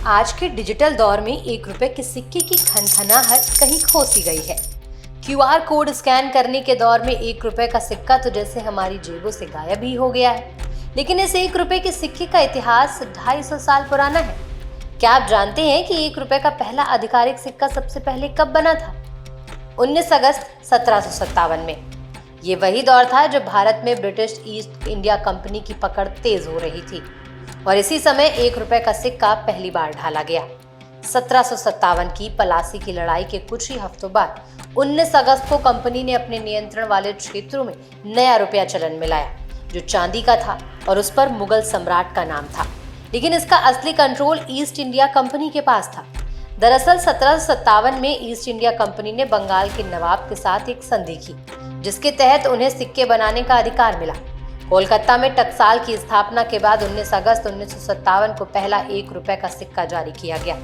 आज के डिजिटल दौर में 1 रुपए के सिक्के की खनखनाहट कहीं खो सी गई है। क्यूआर कोड स्कैन करने के दौर में 1 रुपए का सिक्का तो जैसे हमारी जेबों से गायब ही हो गया है। लेकिन इस 1 रुपए के सिक्के का इतिहास 250 साल पुराना है। क्या आप जानते हैं कि 1 रुपए का पहला आधिकारिक सिक्का सबसे पहले कब बना था? 19 अगस्त 1757 में। ये वही दौर था जब भारत में ब्रिटिश ईस्ट इंडिया कंपनी की पकड़ तेज हो रही थी और इसी समय 1 रुपए का सिक्का पहली बार ढाला गया। 1757 की पलासी की लड़ाई के कुछ ही हफ्तों बाद 19 अगस्त को कंपनी ने अपने नियंत्रण वाले क्षेत्रों में नया रुपया चलन में लाया, जो चांदी का था और उस पर मुगल सम्राट का नाम था। लेकिन इसका असली कंट्रोल ईस्ट इंडिया कंपनी के पास था। दरअसल 1757 में ईस्ट इंडिया कंपनी ने बंगाल के नवाब के साथ एक संधि की, जिसके तहत उन्हें सिक्के बनाने का अधिकार मिला। कोलकाता में टकसाल की स्थापना के बाद 19 अगस्त 1957 को पहला 1 रुपए का सिक्का जारी किया गया।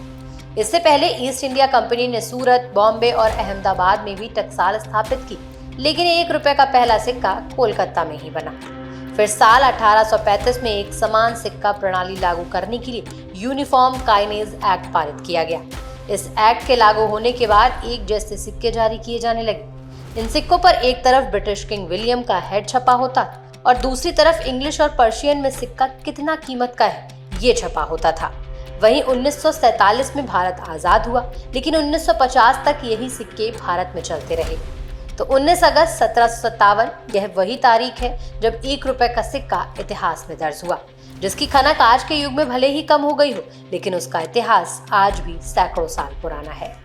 इससे पहले ईस्ट इंडिया कंपनी ने सूरत, बॉम्बे और अहमदाबाद में भी टकसाल स्थापित की, लेकिन 1 रुपए का पहला सिक्का कोलकाता में ही बना। फिर साल 1835 में एक समान सिक्का प्रणाली लागू करने के लिए यूनिफॉर्म काइनेज एक्ट पारित किया गया। इस एक्ट के लागू होने के बाद एक जैसे सिक्के जारी किए जाने लगे। इन सिक्कों पर एक तरफ ब्रिटिश किंग विलियम का हेड छपा होता और दूसरी तरफ इंग्लिश और पर्शियन में सिक्का कितना कीमत का है ये छपा होता था। वहीं 1947 में भारत आजाद हुआ, लेकिन 1950 तक यही सिक्के भारत में चलते रहे। तो 19 अगस्त 1757 यह वही तारीख है जब 1 रुपए का सिक्का इतिहास में दर्ज हुआ, जिसकी खनक आज के युग में भले ही कम हो गई हो, लेकिन उसका इतिहास आज भी सैकड़ों साल पुराना है।